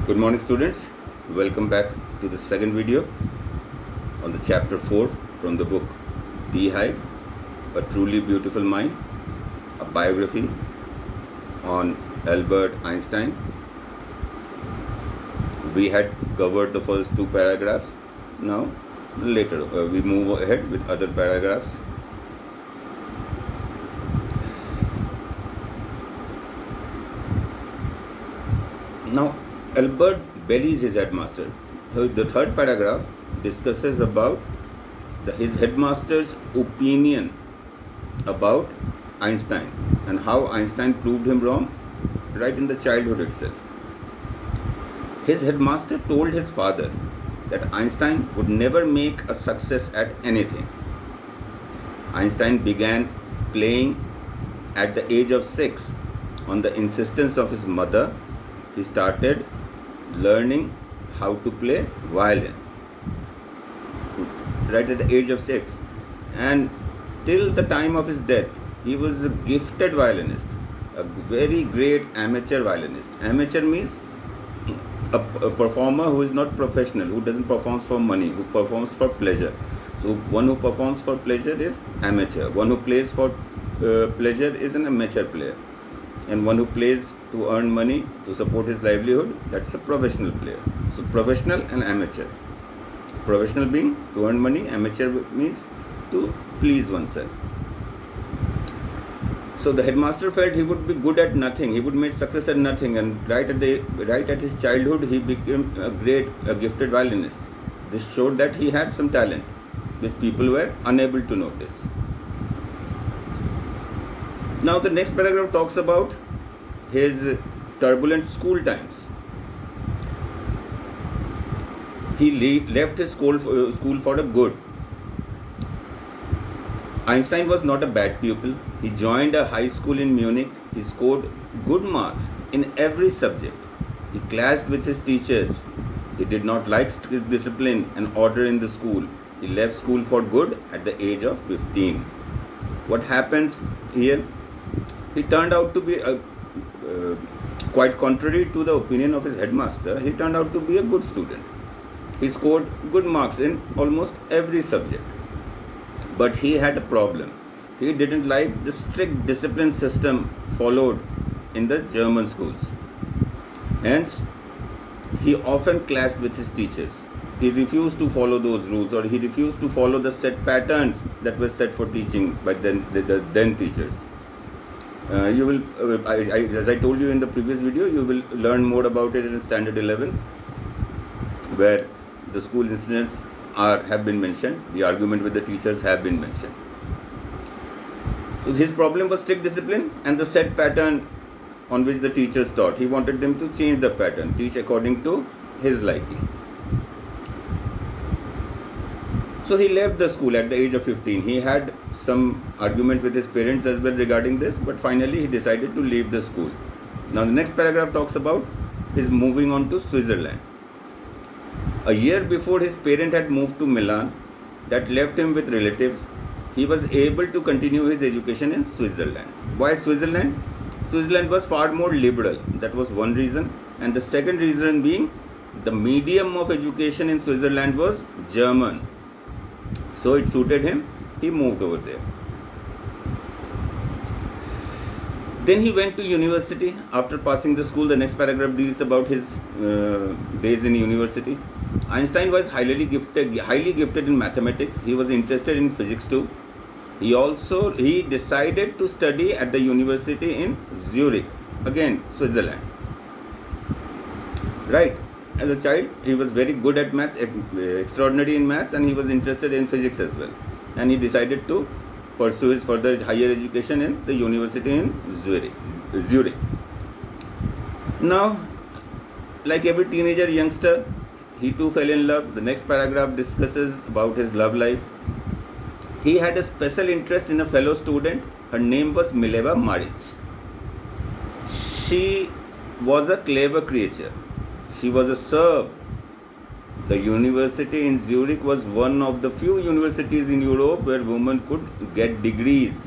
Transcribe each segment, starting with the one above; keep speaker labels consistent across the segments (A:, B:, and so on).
A: Good morning students, welcome back to the second video on the chapter 4 from the book Beehive, A Truly Beautiful Mind, a biography on Albert Einstein. We had covered the first two paragraphs. Now later we move ahead with other paragraphs. Now Albert bellies his headmaster. The third paragraph discusses about his headmaster's opinion about Einstein and how Einstein proved him wrong right in the childhood itself. His headmaster told his father that Einstein would never make a success at anything. Einstein began playing at the age of 6. On the insistence of his mother, he started learning how to play violin right at the age of 6, and till the time of his death he was a gifted violinist, a very great amateur violinist. Amateur means a performer who is not professional, who doesn't perform for money, who performs for pleasure. So one who performs for pleasure is amateur, one who plays for pleasure is an amateur player, and one who plays to earn money to support his livelihood, that's a professional player. So professional and amateur. Professional being to earn money, amateur means to please oneself. So the headmaster felt he would be good at nothing, he would make success at nothing, and right at his childhood he became a gifted violinist. This showed that he had some talent which people were unable to notice. Now the next paragraph talks about his turbulent school times. He left his school for the good. Einstein was not a bad pupil. He joined a high school in Munich. He scored good marks in every subject. He clashed with his teachers. He did not like strict discipline and order in the school. He left school for good at the age of 15. What happens here? He turned out to be quite contrary to the opinion of his headmaster. He turned out to be a good student. He scored good marks in almost every subject. But he had a problem. He didn't like the strict discipline system followed in the German schools. Hence, he often clashed with his teachers. He refused to follow those rules, or he refused to follow the set patterns that were set for teaching by the then teachers. You will, as I told you in the previous video, you will learn more about it in Standard 11, where the school incidents have been mentioned, the argument with the teachers have been mentioned. So his problem was strict discipline and the set pattern on which the teachers taught. He wanted them to change the pattern, teach according to his liking. So he left the school at the age of 15. He had some argument with his parents as well regarding this, but finally he decided to leave the school. Now the next paragraph talks about his moving on to Switzerland. A year before his parent had moved to Milan, that left him with relatives. He was able to continue his education in Switzerland. Why Switzerland? Switzerland was far more liberal. That was one reason. And the second reason being, the medium of education in Switzerland was German. So it suited him. He moved over there. Then he went to university. After passing the school, the next paragraph deals about his days in university. Einstein was highly gifted in mathematics. He was interested in physics too. He decided to study at the university in Zurich, again Switzerland. Right. As a child, he was very good at maths, extraordinary in maths, and he was interested in physics as well. And he decided to pursue his further higher education in the university in Zurich. Now, like every teenager youngster, he too fell in love. The next paragraph discusses about his love life. He had a special interest in a fellow student. Her name was Mileva Maric. She was a clever creature. She was a Serb. The university in Zurich was one of the few universities in Europe where women could get degrees.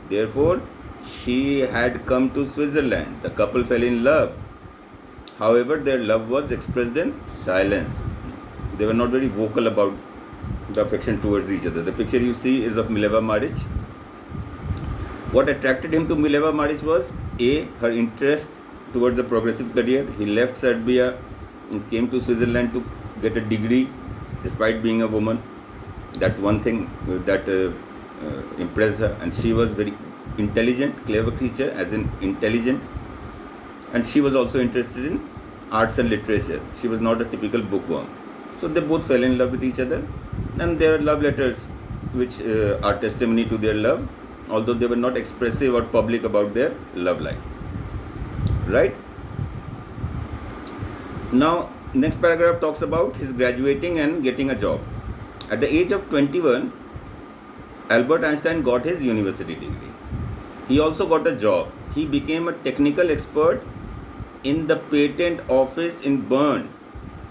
A: Therefore, she had come to Switzerland. The couple fell in love. However, their love was expressed in silence. They were not very vocal about the affection towards each other. The picture you see is of Mileva Maric. What attracted him to Mileva Maric was A. her interest towards a progressive career. He left Serbia and came to Switzerland to get a degree despite being a woman. That's one thing that impressed her. And she was very intelligent, clever creature, as in intelligent. And she was also interested in arts and literature. She was not a typical bookworm. So they both fell in love with each other. And their love letters, which are testimony to their love, although they were not expressive or public about their love life. Right? Now, next paragraph talks about his graduating and getting a job. At the age of 21, Albert Einstein got his university degree. He also got a job. He became a technical expert in the patent office in Bern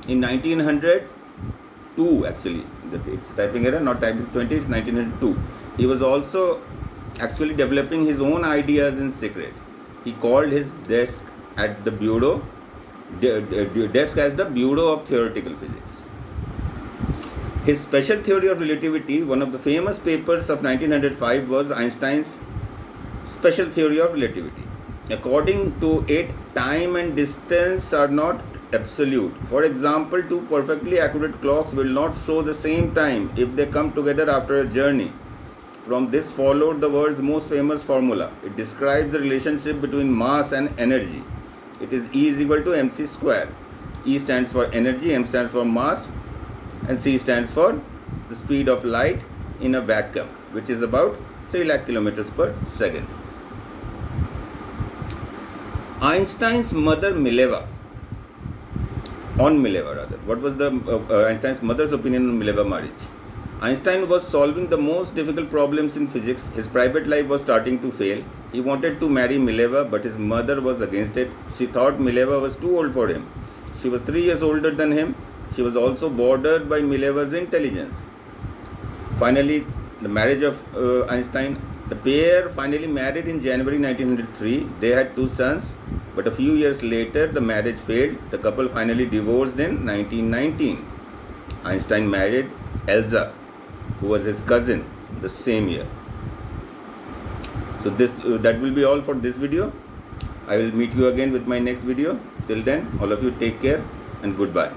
A: in 1902, actually. It's typing error, not typing 20, it's 1902. He was also actually developing his own ideas in secret. He called his desk at the bureau, desk as the Bureau of Theoretical Physics. His special theory of relativity, one of the famous papers of 1905, was Einstein's special theory of relativity. According to it, time and distance are not absolute. For example, two perfectly accurate clocks will not show the same time if they come together after a journey. From this followed the world's most famous formula. It describes the relationship between mass and energy. It is E is equal to mc square. E stands for energy, m stands for mass, and c stands for the speed of light in a vacuum, which is about 3 lakh kilometers per second. Einstein's mother Mileva, what was the Einstein's mother's opinion on Mileva Maric? Einstein was solving the most difficult problems in physics. His private life was starting to fail. He wanted to marry Mileva, but his mother was against it. She thought Mileva was too old for him. She was 3 years older than him. She was also bordered by Mileva's intelligence. Finally, the marriage of the pair finally married in January 1903. They had 2 sons, but a few years later the marriage failed. The couple finally divorced in 1919. Einstein married Elsa, who was his cousin, the same year. So that will be all for this video. I will meet you again with my next video. Till then, all of you take care and goodbye.